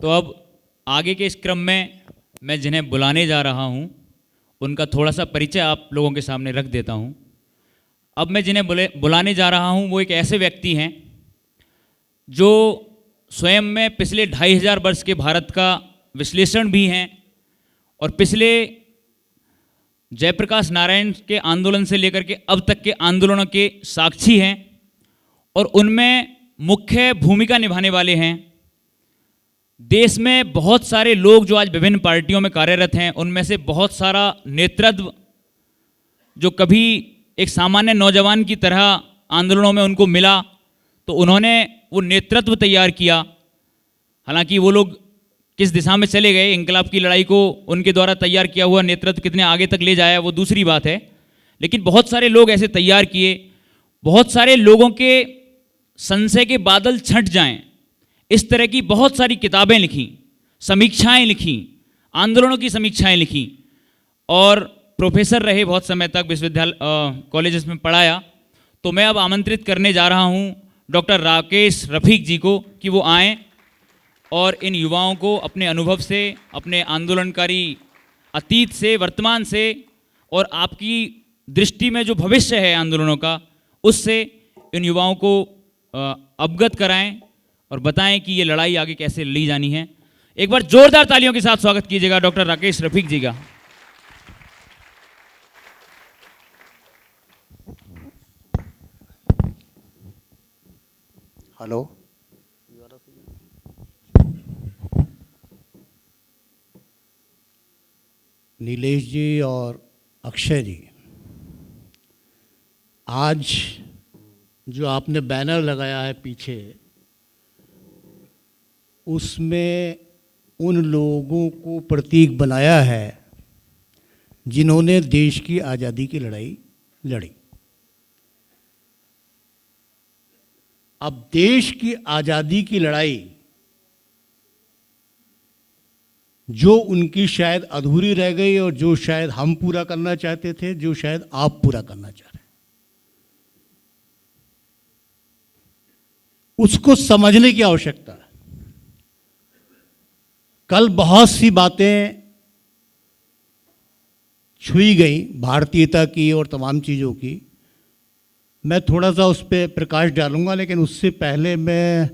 तो अब आगे के इस क्रम में मैं जिन्हें बुलाने जा रहा हूं, उनका थोड़ा सा परिचय आप लोगों के सामने रख देता हूं। अब मैं जिन्हें बुलाने जा रहा हूं वो एक ऐसे व्यक्ति हैं जो स्वयं में पिछले 2500 वर्ष के भारत का विश्लेषण भी हैं और पिछले जयप्रकाश नारायण के आंदोलन से लेकर के अब तक के आंदोलनों के साक्षी हैं और उनमें मुख्य भूमिका निभाने वाले हैं। देश में बहुत सारे लोग जो आज विभिन्न पार्टियों में कार्यरत हैं, उनमें से बहुत सारा नेतृत्व जो कभी एक सामान्य नौजवान की तरह आंदोलनों में उनको मिला, तो उन्होंने वो नेतृत्व तैयार किया। हालांकि वो लोग किस दिशा में चले गए, इंकलाब की लड़ाई को उनके द्वारा तैयार किया हुआ नेतृत्व कितने आगे तक ले जाया वो दूसरी बात है, लेकिन बहुत सारे लोग ऐसे तैयार किए। बहुत सारे लोगों के संशय के बादल छंट जाएं, इस तरह की बहुत सारी किताबें लिखी, समीक्षाएं लिखी, आंदोलनों की समीक्षाएं लिखी और प्रोफेसर रहे बहुत समय तक, विश्वविद्यालय कॉलेजेस में पढ़ाया। तो मैं अब आमंत्रित करने जा रहा हूं डॉक्टर राकेश रफीक जी को कि वो आएँ और इन युवाओं को अपने अनुभव से, अपने आंदोलनकारी अतीत से, वर्तमान से और आपकी दृष्टि में जो भविष्य है आंदोलनों का, उससे इन युवाओं को अवगत कराएं और बताएं कि ये लड़ाई आगे कैसे ली जानी है। एक बार जोरदार तालियों के साथ स्वागत कीजिएगा डॉक्टर राकेश रफीक जी का। हेलो, नीलेश जी और अक्षय जी, आज जो आपने बैनर लगाया है पीछे, उसमें उन लोगों को प्रतीक बनाया है जिन्होंने देश की आज़ादी की लड़ाई लड़ी। अब देश की आज़ादी की लड़ाई जो उनकी शायद अधूरी रह गई और जो शायद हम पूरा करना चाहते थे, जो शायद आप पूरा करना चाह रहे हैं, उसको समझने की आवश्यकता है। कल बहुत सी बातें छुई गई भारतीयता की और तमाम चीज़ों की, मैं थोड़ा सा उस पर प्रकाश डालूंगा, लेकिन उससे पहले मैं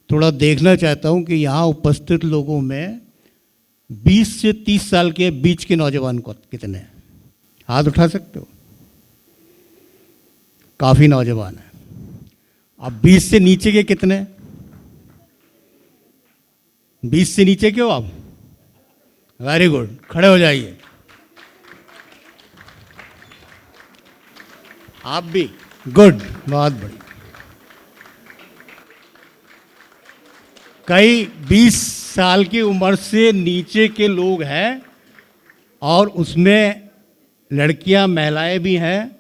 थोड़ा देखना चाहता हूं कि यहाँ उपस्थित लोगों में 20 से 30 साल के बीच के नौजवान को कितने हैं? हाथ उठा सकते हो? काफ़ी नौजवान है। अब 20 से नीचे के कितने? 20 से नीचे के हो आप? वेरी गुड, खड़े हो जाइए। आप भी? गुड, बहुत बढ़िया। कई 20 साल की उम्र से नीचे के लोग हैं और उसमें लड़कियां, महिलाएं भी हैं,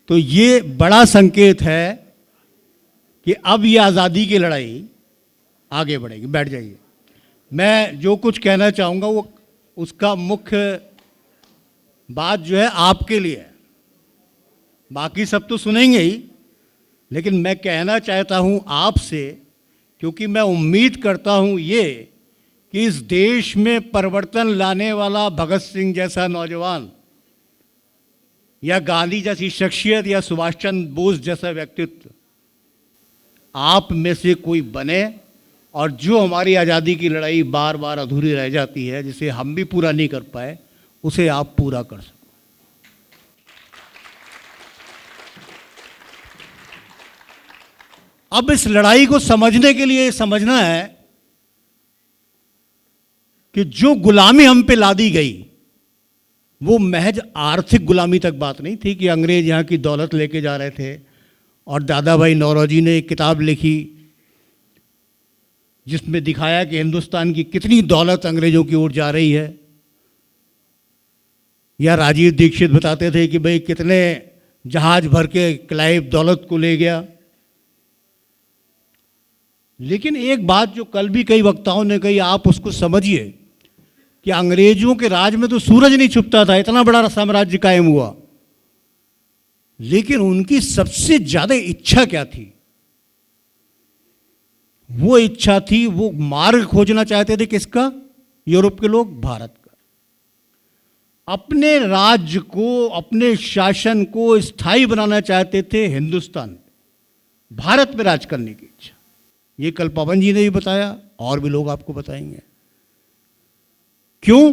तो ये बड़ा संकेत है कि अब ये आज़ादी की लड़ाई आगे बढ़ेगी। बैठ जाइए। मैं जो कुछ कहना चाहूँगा वो उसका मुख्य बात जो है आपके लिए है, बाकी सब तो सुनेंगे ही, लेकिन मैं कहना चाहता हूँ आपसे, क्योंकि मैं उम्मीद करता हूँ ये कि इस देश में परिवर्तन लाने वाला भगत सिंह जैसा नौजवान या गांधी जैसी शख्सियत या सुभाष चंद्र बोस जैसा व्यक्तित्व आप में से कोई बने और जो हमारी आज़ादी की लड़ाई बार बार अधूरी रह जाती है, जिसे हम भी पूरा नहीं कर पाए, उसे आप पूरा कर सको। अब इस लड़ाई को समझने के लिए समझना है कि जो गुलामी हम पे लादी गई वो महज आर्थिक गुलामी तक बात नहीं थी कि अंग्रेज यहाँ की दौलत लेके जा रहे थे। और दादा भाई नौरोजी ने एक किताब लिखी जिसमें दिखाया कि हिंदुस्तान की कितनी दौलत अंग्रेजों की ओर जा रही है। या राजीव दीक्षित बताते थे कि भाई कितने जहाज भर के क्लाइव दौलत को ले गया। लेकिन एक बात जो कल भी कई वक्ताओं ने कही, आप उसको समझिए कि अंग्रेजों के राज में तो सूरज नहीं छुपता था, इतना बड़ा साम्राज्य कायम हुआ, लेकिन उनकी सबसे ज्यादा इच्छा क्या थी? वो इच्छा थी, वो मार्ग खोजना चाहते थे किसका? यूरोप के लोग, भारत का। अपने राज्य को, अपने शासन को स्थायी बनाना चाहते थे हिंदुस्तान, भारत में राज करने की इच्छा। ये कल पवन जी ने भी बताया, और भी लोग आपको बताएंगे। क्यों?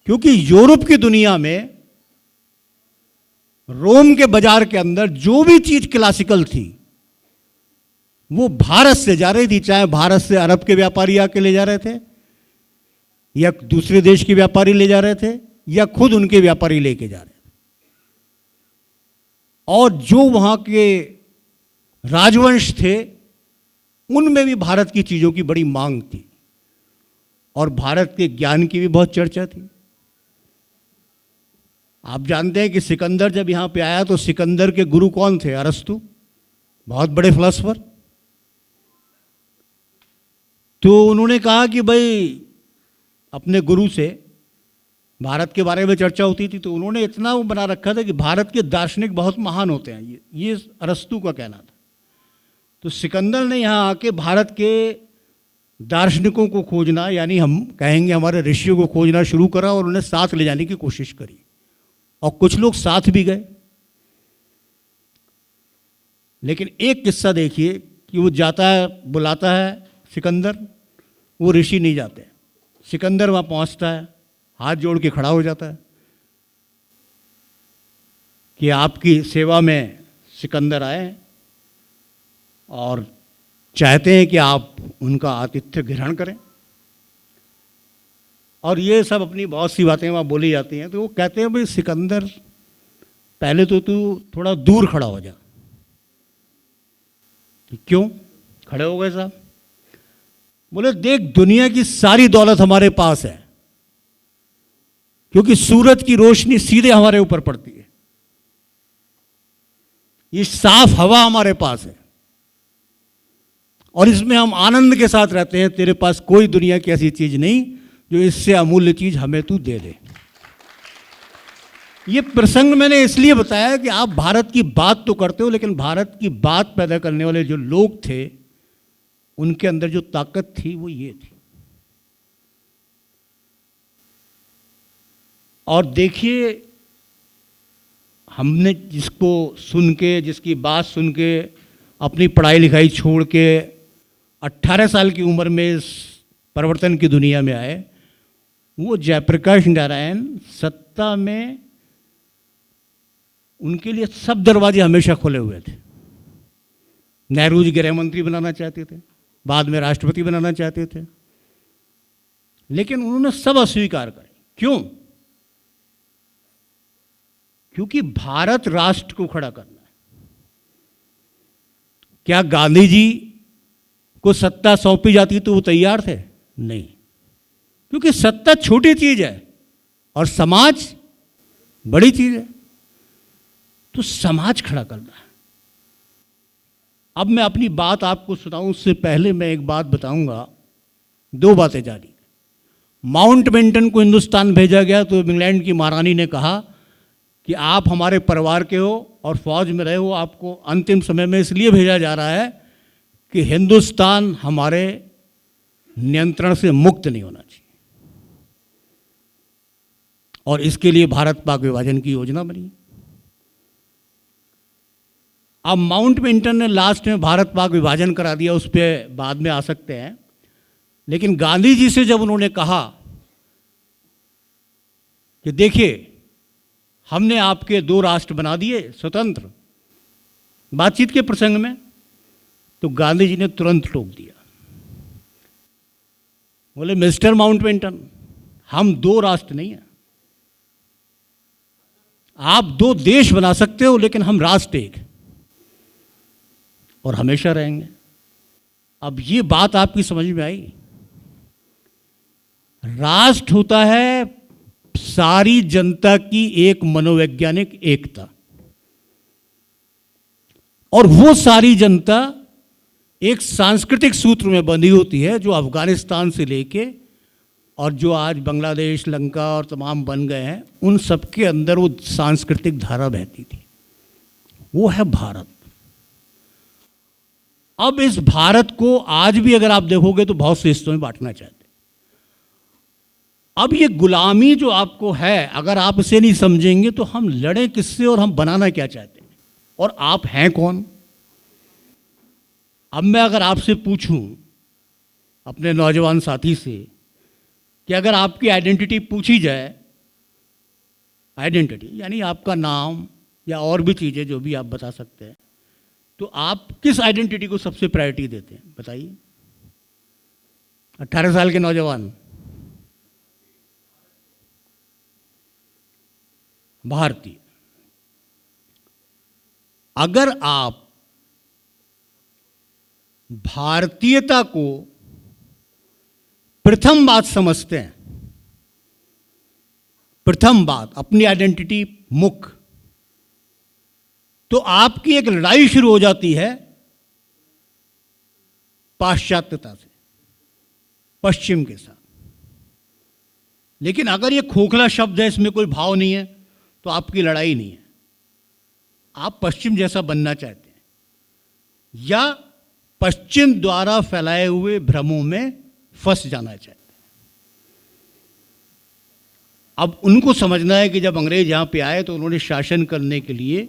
क्योंकि यूरोप की दुनिया में, रोम के बाजार के अंदर जो भी चीज क्लासिकल थी वो भारत से जा रही थी। चाहे भारत से अरब के व्यापारी आके ले जा रहे थे, या दूसरे देश के व्यापारी ले जा रहे थे, या खुद उनके व्यापारी लेके जा रहे थे। और जो वहां के राजवंश थे उनमें भी भारत की चीजों की बड़ी मांग थी, और भारत के ज्ञान की भी बहुत चर्चा थी। आप जानते हैं कि सिकंदर जब यहां पे आया तो सिकंदर के गुरु कौन थे? अरस्तु, बहुत बड़े फिलोसफर। तो उन्होंने कहा कि भाई, अपने गुरु से भारत के बारे में चर्चा होती थी, तो उन्होंने इतना वो बना रखा था कि भारत के दार्शनिक बहुत महान होते हैं, ये अरस्तु का कहना था। तो सिकंदर ने यहाँ आके भारत के दार्शनिकों को खोजना, यानी हम कहेंगे हमारे ऋषियों को खोजना शुरू करा, और उन्हें साथ ले जाने की कोशिश करी, और कुछ लोग साथ भी गए। लेकिन एक किस्सा देखिए कि वो जाता है, बुलाता है सिकंदर, वो ऋषि नहीं जाते। सिकंदर वहाँ पहुँचता है, हाथ जोड़ के खड़ा हो जाता है कि आपकी सेवा में सिकंदर आए हैं और चाहते हैं कि आप उनका आतिथ्य ग्रहण करें। और ये सब अपनी बहुत सी बातें वहाँ बोली जाती हैं। तो वो कहते हैं भाई सिकंदर, पहले तो तू थोड़ा दूर खड़ा हो जा। क्यों खड़े हो गए साहब? बोले देख, दुनिया की सारी दौलत हमारे पास है, क्योंकि सूरज की रोशनी सीधे हमारे ऊपर पड़ती है, ये साफ हवा हमारे पास है, और इसमें हम आनंद के साथ रहते हैं। तेरे पास कोई दुनिया की ऐसी चीज नहीं जो इससे अमूल्य चीज हमें तू दे दे। ये प्रसंग मैंने इसलिए बताया कि आप भारत की बात तो करते हो, लेकिन भारत की बात पैदा करने वाले जो लोग थे, उनके अंदर जो ताकत थी वो ये थी। और देखिए, हमने जिसको सुन के, जिसकी बात सुन के अपनी पढ़ाई लिखाई छोड़ के 18 साल की उम्र में इस परिवर्तन की दुनिया में आए, वो जयप्रकाश नारायण सत्ता में, उनके लिए सब दरवाजे हमेशा खुले हुए थे। नेहरू जी गृह मंत्री बनाना चाहते थे, बाद में राष्ट्रपति बनाना चाहते थे, लेकिन उन्होंने सब अस्वीकार करे। क्यों? क्योंकि भारत राष्ट्र को खड़ा करना है। क्या गांधी जी को सत्ता सौंपी जाती तो वो तैयार थे? नहीं, क्योंकि सत्ता छोटी चीज है और समाज बड़ी चीज है। तो समाज खड़ा करना है। अब मैं अपनी बात आपको सुनाऊं उससे पहले मैं एक बात बताऊंगा, दो बातें जारी। माउंटबेटन को हिंदुस्तान भेजा गया तो इंग्लैंड की महारानी ने कहा कि आप हमारे परिवार के हो और फौज में रहे हो, आपको अंतिम समय में इसलिए भेजा जा रहा है कि हिंदुस्तान हमारे नियंत्रण से मुक्त नहीं होना चाहिए, और इसके लिए भारत पाक विभाजन की योजना बनी। अब माउंटबेटन ने लास्ट में भारत पाक विभाजन करा दिया, उस पर बाद में आ सकते हैं। लेकिन गांधी जी से जब उन्होंने कहा कि देखिए, हमने आपके 2 राष्ट्र बना दिए स्वतंत्र, बातचीत के प्रसंग में, तो गांधी जी ने तुरंत टोक दिया। बोले मिस्टर माउंटबेटन, हम 2 राष्ट्र नहीं हैं। आप 2 देश बना सकते हो, लेकिन हम राष्ट्र एक हैं और हमेशा रहेंगे। अब ये बात आपकी समझ में आई? राष्ट्र होता है सारी जनता की एक मनोवैज्ञानिक एकता, और वो सारी जनता एक सांस्कृतिक सूत्र में बंधी होती है, जो अफगानिस्तान से लेके और जो आज बांग्लादेश, लंका और तमाम बन गए हैं, उन सबके अंदर वो सांस्कृतिक धारा बहती थी। वो है भारत। अब इस भारत को आज भी अगर आप देखोगे तो बहुत से हिस्सों में बांटना चाहते हैं। अब ये गुलामी जो आपको है, अगर आप इसे नहीं समझेंगे तो हम लड़ें किससे और हम बनाना क्या चाहते हैं, और आप हैं कौन। अब मैं अगर आपसे पूछूं अपने नौजवान साथी से कि अगर आपकी आइडेंटिटी पूछी जाए, आइडेंटिटी यानी आपका नाम या और भी चीज़ें जो भी आप बता सकते हैं, तो आप किस आइडेंटिटी को सबसे प्रायोरिटी देते हैं, बताइए। 18 साल के नौजवान, भारतीय। अगर आप भारतीयता को प्रथम बात समझते हैं, प्रथम बात अपनी आइडेंटिटी मुख्य, तो आपकी एक लड़ाई शुरू हो जाती है पाश्चात्यता से, पश्चिम के साथ। लेकिन अगर ये खोखला शब्द है, इसमें कोई भाव नहीं है, तो आपकी लड़ाई नहीं है। आप पश्चिम जैसा बनना चाहते हैं या पश्चिम द्वारा फैलाए हुए भ्रमों में फंस जाना चाहते हैं। अब उनको समझना है कि जब अंग्रेज यहां पे आए तो उन्होंने शासन करने के लिए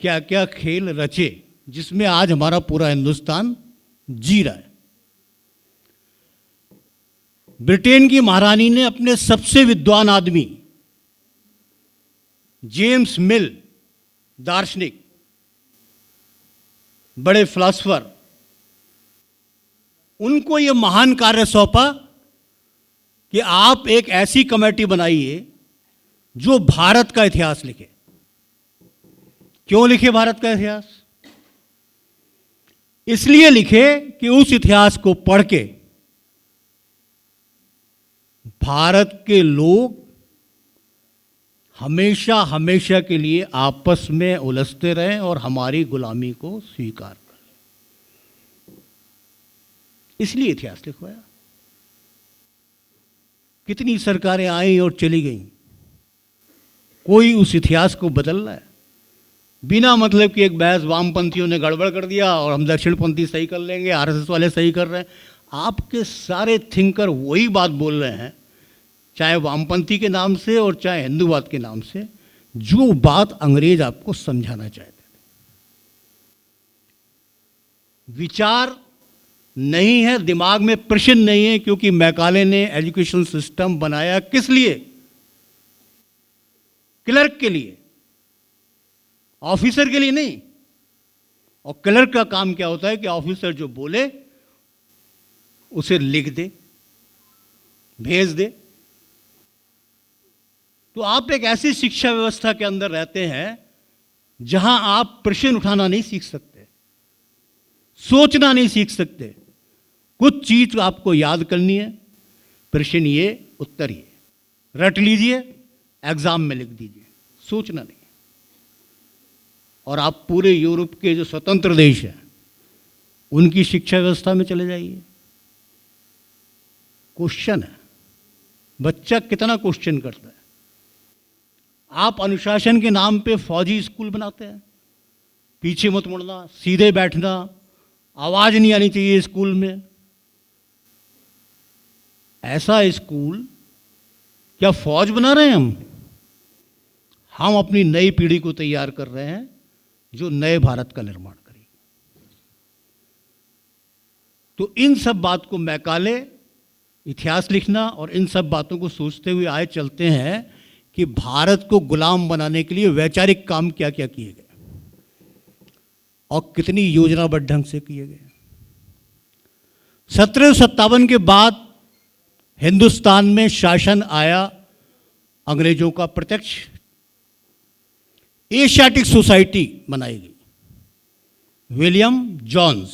क्या क्या खेल रचे, जिसमें आज हमारा पूरा हिंदुस्तान जी रहा है। ब्रिटेन की महारानी ने अपने सबसे विद्वान आदमी जेम्स मिल, दार्शनिक, बड़े फिलॉसफर, उनको यह महान कार्य सौंपा कि आप एक ऐसी कमेटी बनाइए जो भारत का इतिहास लिखे। क्यों लिखे भारत का इतिहास? इसलिए लिखे कि उस इतिहास को पढ़ के भारत के लोग हमेशा हमेशा के लिए आपस में उलझते रहें और हमारी गुलामी को स्वीकार करें। इसलिए इतिहास लिखवाया। कितनी सरकारें आई और चली गईं, कोई उस इतिहास को बदल रहा है? बिना मतलब कि एक बहस वामपंथियों ने गड़बड़ कर दिया और हम दक्षिणपंथी सही कर लेंगे, आरएसएस वाले सही कर रहे हैं। आपके सारे थिंकर वही बात बोल रहे हैं, चाहे वामपंथी के नाम से और चाहे हिंदूवाद के नाम से, जो बात अंग्रेज आपको समझाना चाहते थे। विचार नहीं है, दिमाग में प्रश्न नहीं है, क्योंकि मैकाले ने एजुकेशन सिस्टम बनाया किस लिए? क्लर्क के लिए, ऑफिसर के लिए नहीं। और क्लर्क का काम क्या होता है कि ऑफिसर जो बोले उसे लिख दे, भेज दे। तो आप एक ऐसी शिक्षा व्यवस्था के अंदर रहते हैं जहां आप प्रश्न उठाना नहीं सीख सकते, सोचना नहीं सीख सकते। कुछ चीज आपको याद करनी है, प्रश्न ये, उत्तर ये, रट लीजिए, एग्जाम में लिख दीजिए, सोचना नहीं। और आप पूरे यूरोप के जो स्वतंत्र देश हैं उनकी शिक्षा व्यवस्था में चले जाइए, क्वेश्चन है, बच्चा कितना क्वेश्चन करता है। आप अनुशासन के नाम पे फौजी स्कूल बनाते हैं, पीछे मत मुड़ना, सीधे बैठना, आवाज नहीं आनी चाहिए स्कूल में। ऐसा स्कूल क्या फौज बना रहे हैं हम अपनी नई पीढ़ी को तैयार कर रहे हैं जो नए भारत का निर्माण करेगी। तो इन सब बात को मैकाले इतिहास लिखना और इन सब बातों को सोचते हुए आए चलते हैं कि भारत को गुलाम बनाने के लिए वैचारिक काम क्या क्या किए गए और कितनी योजनाबद्ध ढंग से किए गए। 1757 के बाद हिंदुस्तान में शासन आया अंग्रेजों का प्रत्यक्ष। एशियाटिक सोसाइटी बनाई गई, विलियम जोन्स।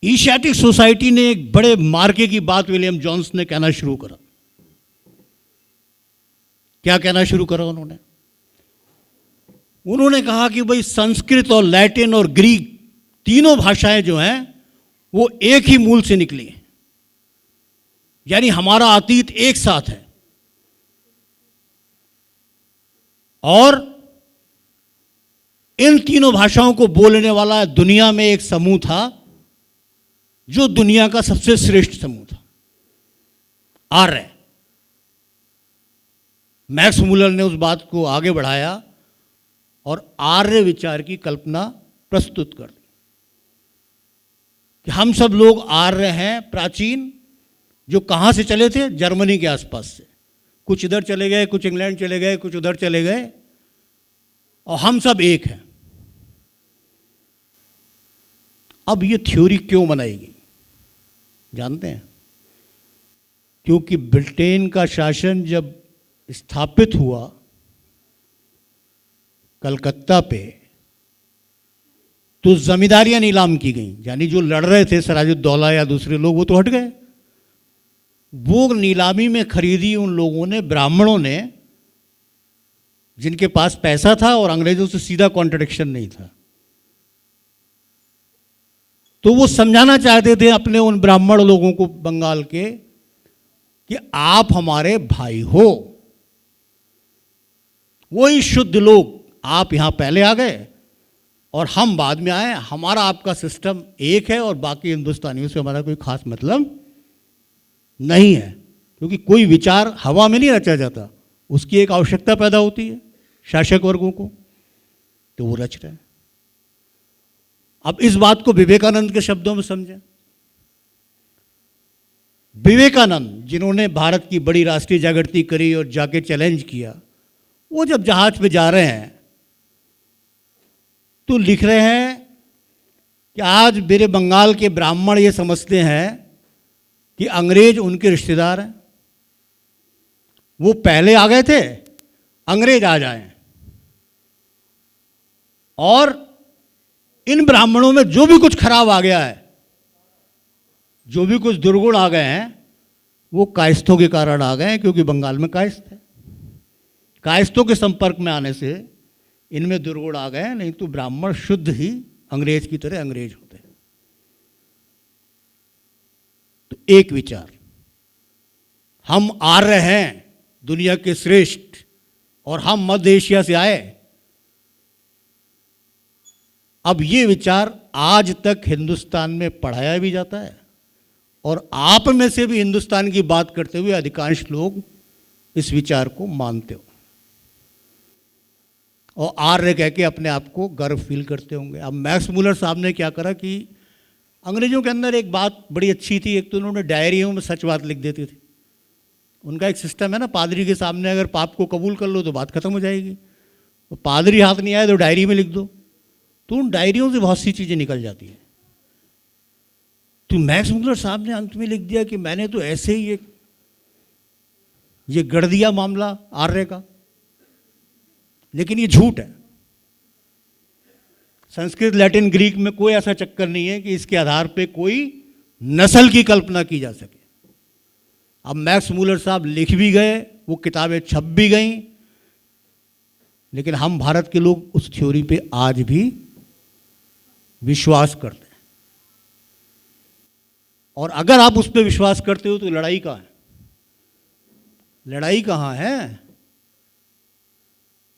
एशियाटिक सोसाइटी ने एक बड़े मार्के की बात विलियम जोन्स ने कहना शुरू करा। क्या कहना शुरू करा उन्होंने कहा कि भाई संस्कृत और लैटिन और ग्रीक तीनों भाषाएं जो हैं वो एक ही मूल से निकली हैं, यानी हमारा अतीत एक साथ है। और इन तीनों भाषाओं को बोलने वाला दुनिया में एक समूह था जो दुनिया का सबसे श्रेष्ठ समूह था, आर्य। मैक्स मुलर ने उस बात को आगे बढ़ाया और आर्य विचार की कल्पना प्रस्तुत कर दी कि हम सब लोग आर्य हैं, प्राचीन, जो कहाँ से चले थे? जर्मनी के आसपास से। कुछ इधर चले गए, कुछ इंग्लैंड चले गए, कुछ उधर चले गए, और हम सब एक हैं। अब ये थ्योरी क्यों बनाई गई जानते हैं? क्योंकि ब्रिटेन का शासन जब स्थापित हुआ कलकत्ता पे, तो जमींदारियां नीलाम की गई, यानी जो लड़ रहे थे सिराजुद्दौला या दूसरे लोग, वो तो हट गए। वो नीलामी में खरीदी उन लोगों ने, ब्राह्मणों ने, जिनके पास पैसा था और अंग्रेजों से सीधा कॉन्ट्रडिक्शन नहीं था। तो वो समझाना चाहते थे अपने उन ब्राह्मण लोगों को बंगाल के कि आप हमारे भाई हो, वही शुद्ध लोग, आप यहां पहले आ गए और हम बाद में आए, हमारा आपका सिस्टम एक है और बाकी हिंदुस्तानियों से हमारा कोई खास मतलब नहीं है। क्योंकि कोई विचार हवा में नहीं रचा जाता, उसकी एक आवश्यकता पैदा होती है शासक वर्गों को, तो वो रच रहे हैं। अब इस बात को विवेकानंद के शब्दों में समझें। विवेकानंद, जिन्होंने भारत की बड़ी राष्ट्रीय जागृति करी और जाके चैलेंज किया, वो जब जहाज पे जा रहे हैं तो लिख रहे हैं कि आज मेरे बंगाल के ब्राह्मण ये समझते हैं कि अंग्रेज उनके रिश्तेदार हैं, वो पहले आ गए थे, अंग्रेज आ जाएं, और इन ब्राह्मणों में जो भी कुछ खराब आ गया है, जो भी कुछ दुर्गुण आ गए हैं, वो कायस्थों के कारण आ गए हैं, क्योंकि बंगाल में कायस्थ है। कायस्थों के संपर्क में आने से इनमें दुर्गुण आ गए, नहीं तो ब्राह्मण शुद्ध ही अंग्रेज की तरह अंग्रेज होते हैं। तो एक विचार, हम आर्य हैं, दुनिया के श्रेष्ठ, और हम मध्य एशिया से आए। अब ये विचार आज तक हिंदुस्तान में पढ़ाया भी जाता है, और आप में से भी हिंदुस्तान की बात करते हुए अधिकांश लोग इस विचार को मानते हो और आर्य कह के अपने आप को गर्व फील करते होंगे। अब मैक्स मुलर साहब ने क्या करा कि अंग्रेजों के अंदर एक बात बड़ी अच्छी थी, एक तो उन्होंने डायरियों में सच बात लिख देते थे। उनका एक सिस्टम है ना, पादरी के सामने अगर पाप को कबूल कर लो तो बात खत्म हो जाएगी, तो पादरी हाथ नहीं आए तो डायरी में लिख दो, तो उन डायरियों से बहुत सी चीज़ें निकल जाती हैं। तो मैक्स मुलर साहब ने अंत में लिख दिया कि मैंने तो ऐसे ही ये गढ़ दिया मामला आर्य का, लेकिन ये झूठ है। संस्कृत, लैटिन, ग्रीक में कोई ऐसा चक्कर नहीं है कि इसके आधार पे कोई नस्ल की कल्पना की जा सके। अब मैक्स मुलर साहब लिख भी गए, वो किताबें छप भी गईं, लेकिन हम भारत के लोग उस थ्योरी पे आज भी विश्वास करते हैं। और अगर आप उस पर विश्वास करते हो तो लड़ाई कहाँ है? लड़ाई कहाँ है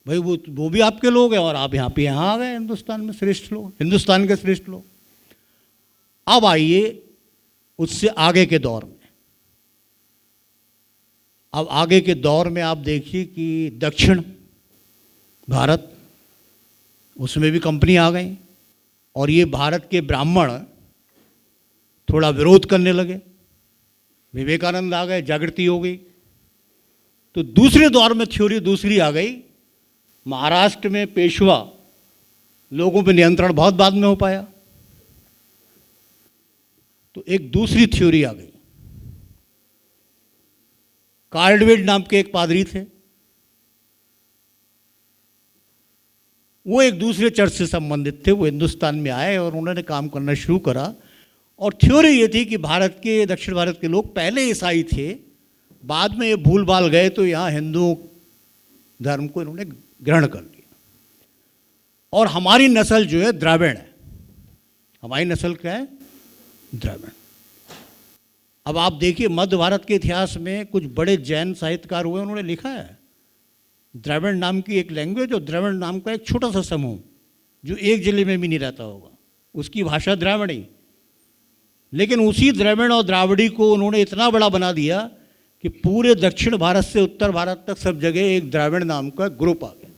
भाई? वो भी आपके लोग हैं और आप यहाँ आ गए, हिंदुस्तान में श्रेष्ठ लोग, हिंदुस्तान के श्रेष्ठ लोग। अब आइए उससे आगे के दौर में। अब आगे के दौर में आप देखिए कि दक्षिण भारत, उसमें भी कंपनी आ गई और ये भारत के ब्राह्मण थोड़ा विरोध करने लगे। विवेकानंद आ गए, जागृति हो गई। तो दूसरे दौर में थ्योरी दूसरी आ गई। महाराष्ट्र में पेशवा लोगों पे नियंत्रण बहुत बाद में हो पाया, तो एक दूसरी थ्योरी आ गई। कार्डवेल नाम के एक पादरी थे, वो एक दूसरे चर्च से संबंधित थे, वो हिंदुस्तान में आए और उन्होंने काम करना शुरू करा। और थ्योरी ये थी कि भारत के, दक्षिण भारत के लोग पहले ईसाई थे, बाद में ये भूल भाल गए तो यहाँ हिंदू धर्म को इन्होंने ग्रहण कर लिया। और हमारी नस्ल जो है द्रविड़ है। हमारी नस्ल क्या है? द्रविड़। अब आप देखिए मध्य भारत के इतिहास में कुछ बड़े जैन साहित्यकार हुए, उन्होंने लिखा है द्रविड़ नाम की एक लैंग्वेज और द्रविड़ नाम का एक छोटा सा समूह जो एक जिले में भी नहीं रहता होगा, उसकी भाषा द्राविड़ी। लेकिन उसी द्रविड़ और द्राविड़ी को उन्होंने इतना बड़ा बना दिया कि पूरे दक्षिण भारत से उत्तर भारत तक सब जगह एक द्राविड़ नाम का ग्रुप आ गया।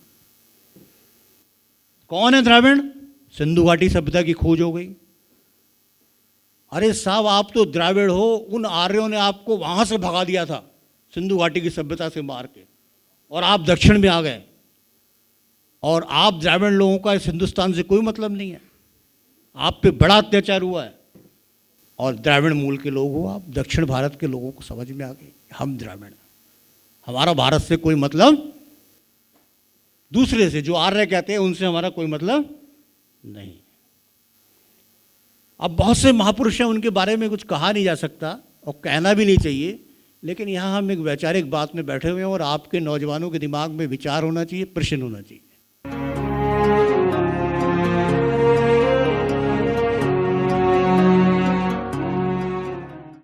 कौन है द्राविड़? सिंधु घाटी सभ्यता की खोज हो गई। अरे साहब, आप तो द्राविड़ हो, उन आर्यों ने आपको वहां से भगा दिया था सिंधु घाटी की सभ्यता से मार के, और आप दक्षिण में आ गए, और आप द्राविड़ लोगों का इस हिंदुस्तान से कोई मतलब नहीं है, आप पे बड़ा अत्याचार हुआ है, और द्राविड़ मूल के लोग हो आप। दक्षिण भारत के लोगों को समझ में आ गई हम द्राविड़, हमारा भारत से कोई मतलब, दूसरे से जो आर्य कहते हैं उनसे हमारा कोई मतलब नहीं। अब बहुत से महापुरुष हैं, उनके बारे में कुछ कहा नहीं जा सकता और कहना भी नहीं चाहिए, लेकिन यहाँ हम एक वैचारिक बात में बैठे हुए हैं और आपके नौजवानों के दिमाग में विचार होना चाहिए, प्रश्न होना चाहिए।